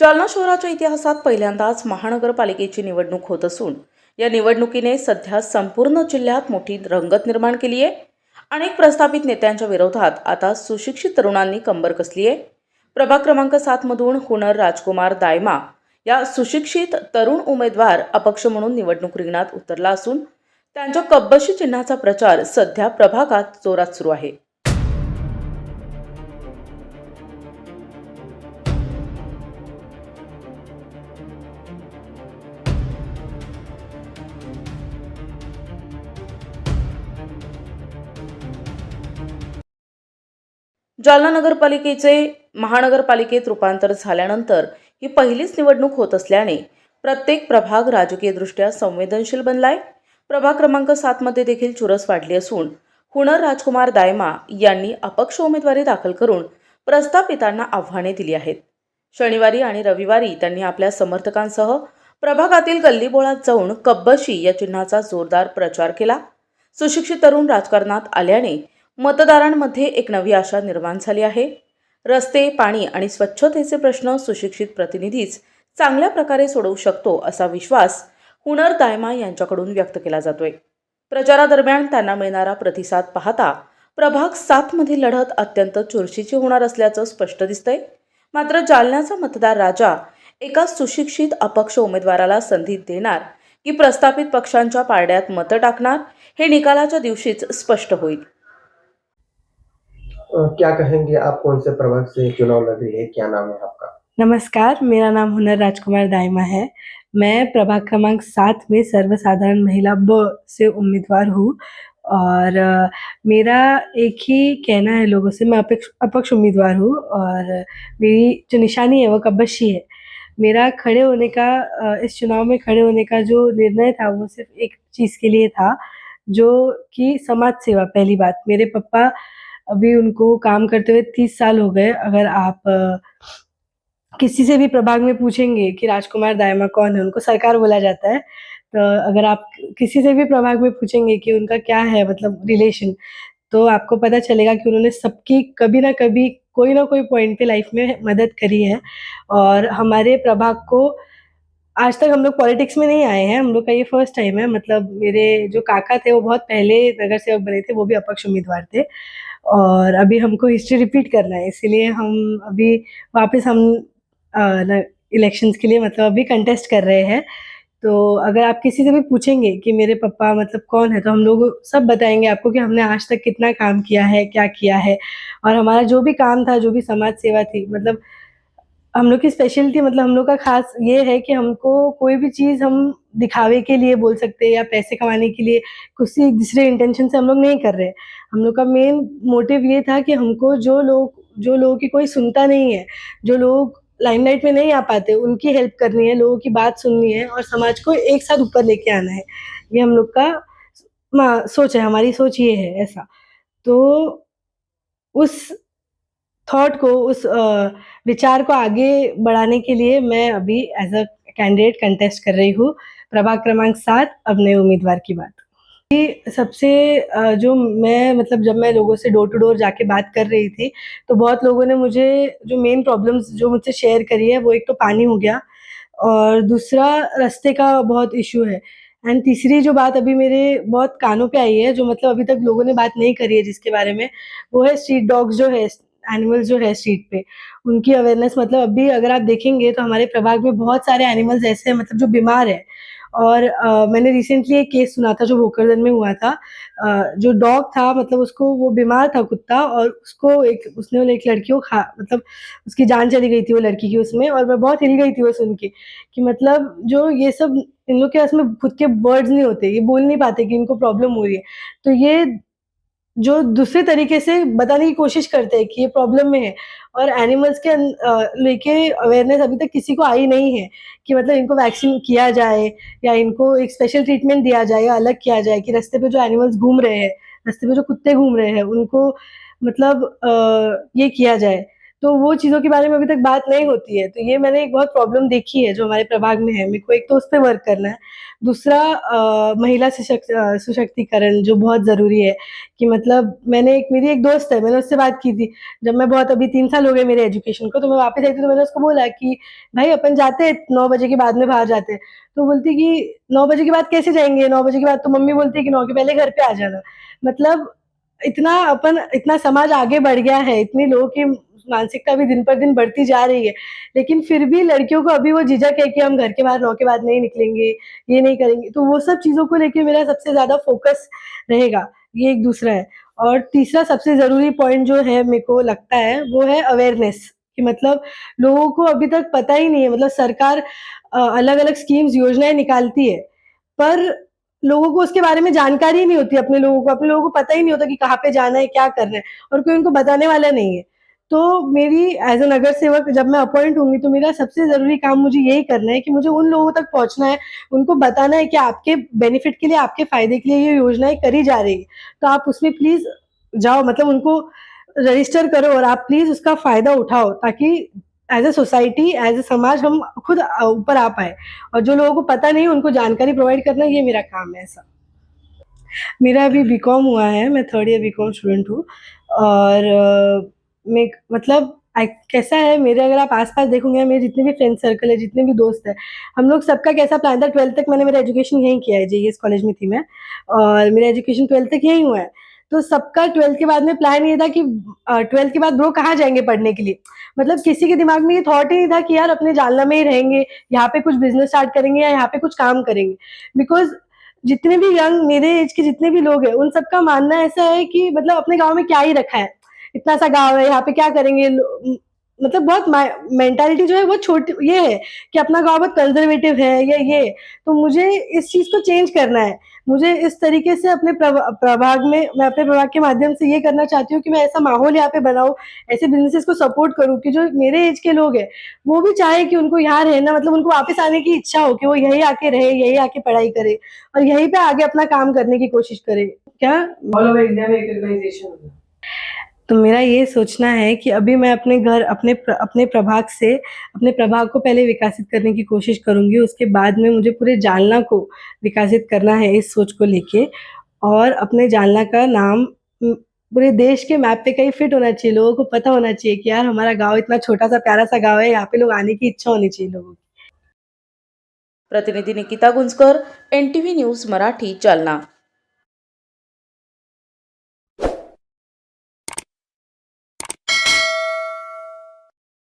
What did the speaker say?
जालना शहराच्या इतिहासात पहिल्यांदाच महानगरपालिकेची निवडणूक होत असून या निवडणुकीने सध्या संपूर्ण जिल्ह्यात मोठी रंगत निर्माण केली आहे. अनेक प्रस्थापित नेत्यांच्या विरोधात आता सुशिक्षित तरुणांनी कंबर कसली आहे. प्रभाग क्रमांक 7 मधून हुनर राजकुमार दायमा या सुशिक्षित तरुण उमेदवार अपक्ष म्हणून निवडणूक रिंगणात उतरला असून त्यांच्या कब्बशी चिन्हाचा प्रचार सध्या प्रभागात जोरात सुरू आहे. जालना नगरपालिकेचे महानगरपालिकेत रूपांतर झाल्यानंतर ही पहिलीच निवडणूक होत असल्याने प्रत्येक प्रभाग राजकीयदृष्ट्या संवेदनशील बनलाय. प्रभाग क्रमांक 7 मध्ये देखील चुरस वाढली असून हुनर राजकुमार दायमा यांनी अपक्ष उमेदवारी दाखल करून प्रस्थापितांना आव्हाने दिली आहेत. शनिवारी आणि रविवारी त्यांनी आपल्या समर्थकांसह प्रभागातील गल्लीबोळात जाऊन कब्बशी या चिन्हाचा जोरदार प्रचार केला. सुशिक्षित तरुण राजकारणात आल्याने मतदारांमध्ये एक नवी आशा निर्माण झाली आहे. रस्ते, पाणी आणि स्वच्छतेचे प्रश्न सुशिक्षित प्रतिनिधीच चांगल्या प्रकारे सोडवू शकतो असा विश्वास हुनर दायमा यांच्याकडून व्यक्त केला जातोय. प्रचारादरम्यान त्यांना मिळणारा प्रतिसाद पाहता प्रभाग 7 मधील लढत अत्यंत चुरशीची होणार असल्याचं स्पष्ट दिसतंय. मात्र जालन्याचा मतदार राजा एका सुशिक्षित अपक्ष उमेदवाराला संधी देणार की प्रस्थापित पक्षांच्या पारड्यात मतं टाकणार हे निकालाच्या दिवशीच स्पष्ट होईल. क्या कहेंगे आप कौन से प्रभाग से चुनाव लड़ रही है, क्या नाम है आपका? नमस्कार, मेरा नाम हुनर राजकुमार दायमा है। मैं प्रभाग क्रमांक 7 में सर्वसाधारण महिला ब से उम्मीदवार हूँ और मेरा एक ही कहना है लोगों से, मैं अपक्ष उम्मीदवार हूँ और मेरी जो निशानी है वो कब्बशी है। मेरा खड़े होने का इस चुनाव में खड़े होने का जो निर्णय था वो सिर्फ़ एक चीज़ के लिए था, जो कि समाज सेवा। पहली बात, मेरे पापा अभी उनको काम करते हुए 30 साल हो गए। अगर आप किसी से भी प्रभाग में पूछेंगे कि राजकुमार दायमा कौन है, उनको सरकार बोला जाता है। तो अगर आप किसी से भी प्रभाग में पूछेंगे कि उनका क्या है मतलब रिलेशन, तो आपको पता चलेगा कि उन्होंने सबकी कभी न कभी कोई न कोई पॉइंट पे लाइफ में मदद करी है। और हमारे प्रभाग को आज तक हम लोग पॉलिटिक्स में नहीं आए हैं, हम लोग का ये फर्स्ट टाइम है। मतलब मेरे जो काका थे वो बहुत पहले नगर सेवक बने थे, वो भी अपक्ष उम्मीदवार थे और अभी हमको हिस्ट्री रिपीट करना है, इसीलिए हम अभी वापस हम इलेक्शंस के लिए मतलब अभी कंटेस्ट कर रहे हैं। तो अगर आप किसी से भी पूछेंगे कि मेरे पापा मतलब कौन है, तो हम लोग सब बताएँगे आपको कि हमने आज तक कितना काम किया है, क्या किया है और हमारा जो भी काम था, जो भी समाज सेवा थी, मतलब हम लोग की स्पेशलिटी, मतलब हम लोग का ख़ास ये है कि हमको कोई भी चीज़ हम दिखावे के लिए बोल सकते हैं या पैसे कमाने के लिए किसी दूसरे इंटेंशन से हम लोग नहीं कर रहे हैं। हम लोग का मेन मोटिव ये था कि हमको जो लोगों की कोई सुनता नहीं है, जो लोग लाइमलाइट में नहीं आ पाते, उनकी हेल्प करनी है, लोगों की बात सुननी है और समाज को एक साथ ऊपर लेके आना है। ये हम लोग का सोच है, हमारी सोच ये है ऐसा। तो उस थॉट को, उस विचार को आगे बढ़ाने के लिए मैं अभी एज़ अ कैंडिडेट कंटेस्ट कर रही हूँ, प्रभाग क्रमांक 7 अब नए उम्मीदवार की बात। सबसे जो मैं मतलब जब मैं लोगों से डोर टू डोर जाके बात कर रही थी, तो बहुत लोगों ने मुझे जो मेन प्रॉब्लम्स जो मुझसे शेयर करी है, वो एक तो पानी हो गया और दूसरा रास्ते का बहुत इश्यू है एंड तीसरी जो बात अभी मेरे बहुत कानों पे आई है, जो मतलब अभी तक लोगों ने बात नहीं करी है जिसके बारे में, वो है स्ट्रीट डॉग्स जो है, एनिमल्स जो है स्ट्रीट पे, उनकी अवेयरनेस। मतलब अभी अगर आप देखेंगे तो हमारे प्रभाग में बहुत सारे एनिमल्स ऐसे हैं मतलब जो बीमार हैं और मैंने रिसेंटली एक केस सुना था जो भोकरदन में हुआ था। जो डॉग था मतलब उसको, वो बीमार था कुत्ता और उसको उसने एक लड़की को मतलब उसकी जान चली गई थी वो लड़की की उसमें, और मैं बहुत हिल गई थी वो सुन के कि मतलब जो ये सब इन लोग के पास में खुद के वर्ड्स नहीं होते, ये बोल नहीं पाते कि इनको प्रॉब्लम हो रही है। तो ये जो दूसरे तरीके से बताने की कोशिश करते हैं कि ये प्रॉब्लम में है और एनिमल्स के लेके अवेयरनेस अभी तक किसी को आई नहीं है कि मतलब इनको वैक्सीन किया जाए या इनको एक स्पेशल ट्रीटमेंट दिया जाए या अलग किया जाए कि रास्ते पे जो एनिमल्स घूम रहे हैं, रास्ते पे जो कुत्ते घूम रहे हैं, उनको मतलब ये किया जाए। तो वो चीज़ों के बारे में अभी तक बात नहीं होती है। तो ये मैंने एक बहुत प्रॉब्लम देखी है जो हमारे प्रभाग में है। मेरे को एक तो उस पे वर्क करना है। दूसरा महिला सशक्तिकरण जो बहुत ज़रूरी है कि मतलब मेरी एक दोस्त है, मैंने उससे बात की थी। जब मैं बहुत अभी 3 साल हो गए मेरे एजुकेशन को, तो मैं वापस आई थी तो मैंने उसको बोला कि भाई अपन जाते हैं 9 बजे के बाद में बाहर जाते हैं। तो बोलती कि 9 बजे के बाद कैसे जाएँगे? 9 बजे के बाद तो मम्मी बोलती है कि 9 के पहले घर पे आ जाना। मतलब इतना समाज आगे बढ़ गया है, इतने लोगों की मानसिकता भी दिन पर दिन बढ़ती जा रही है, लेकिन फिर भी लड़कियों को अभी वो झिझक है कि हम घर के बाहर 9 के बाद नहीं निकलेंगे, ये नहीं करेंगे। तो वो सब चीज़ों को लेके मेरा सबसे ज़्यादा फ़ोकस रहेगा, ये एक दूसरा है। और तीसरा सबसे ज़रूरी पॉइंट जो है मेरे को लगता है, वो है अवेयरनेस कि मतलब लोगों को अभी तक पता ही नहीं है मतलब सरकार अलग-अलग स्कीम्स, योजनाएँ निकालती है, पर लोगों को उसके बारे में जानकारी ही नहीं होती अपने लोगों को पता ही नहीं होता कि कहाँ पे जाना है, क्या करना है और कोई उनको बताने वाला नहीं है। तो मेरी एज़ अ नगर सेवक जब मैं अपॉइंट होंगी तो मेरा सबसे ज़रूरी काम मुझे यही करना है कि मुझे उन लोगों तक पहुँचना है, उनको बताना है कि आपके बेनिफिट के लिए, आपके फ़ायदे के लिए ये योजनाएँ करी जा रही है। तो आप उसमें प्लीज़ जाओ मतलब उनको रजिस्टर करो और आप प्लीज़ उसका फ़ायदा उठाओ ताकि as a society, as a समाज हम खुद ऊपर आ पाएँ और जो लोगों को पता नहीं है उनको जानकारी प्रोवाइड करना ये मेरा काम है ऐसा। मेरा अभी बीकॉम हुआ है, मैं 3rd ईयर बीकॉम स्टूडेंट हूँ और मैं मतलब कैसा है मेरे अगर आप आस-पास देखोगे मेरे जितने भी फ्रेंड सर्कल है, जितने भी दोस्त हैं, हम लोग सबका कैसा प्लान था 12th तक मैंने मेरा एजुकेशन यहीं किया है, जेईएस कॉलेज में थी मैं और मेरा एजुकेशन 12th तक यहीं हुआ है। तो सबका 12th के बाद में प्लान ये था कि 12th के बाद ब्रो कहाँ जाएँगे पढ़ने के लिए? मतलब किसी के दिमाग में ये थॉट ही नहीं था कि यार अपने जालना में ही रहेंगे, यहाँ पे कुछ बिज़नेस स्टार्ट करेंगे या यहाँ पे कुछ काम करेंगे। बिकॉज़ जितने भी यंग मेरे एज के जितने भी लोग हैं, उन सबका मानना ऐसा है कि मतलब अपने गाँव में क्या ही रखा है? इतना सा गाँव है, यहाँ पे क्या करेंगे? मतलब बहुत मेंटालिटी जो है वो छोटी ये है कि अपना गाँव बहुत कंज़र्वेटिव है या ये। तो मुझे इस चीज़ को चेंज करना है। मुझे इस तरीके से अपने प्रभाग में मैं अपने प्रभाग के माध्यम से ये करना चाहती हूँ कि मैं ऐसा माहौल यहाँ पे बनाऊँ, ऐसे बिज़नेसेस को सपोर्ट करूँ कि जो मेरे एज के लोग हैं, वो भी चाहे कि उनको यहाँ रहना मतलब उनको वापस आने की इच्छा हो कि वो यहीं आके रहे, यहीं आके पढ़ाई करे और यहीं पे आगे अपना काम करने की कोशिश करे। क्या ऑल ओवर इंडिया में एक ऑर्गेनाइज़ेशन होगा। तो मेरा ये सोचना है कि अभी मैं अपने घर अपने प्रभाग से अपने प्रभाग को पहले विकसित करने की कोशिश करूँगी, उसके बाद में मुझे पूरे जालना को विकसित करना है इस सोच को लेके और अपने जालना का नाम पूरे देश के मैप पे कहीं फिट होना चाहिए, लोगों को पता होना चाहिए कि यार हमारा गाँव इतना छोटा-सा प्यारा-सा गाँव है, यहाँ पे लोग आने की इच्छा होनी चाहिए लोगों की। प्रतिनिधी निकिता गुंजकर, NTV न्यूज मराठी, जालना।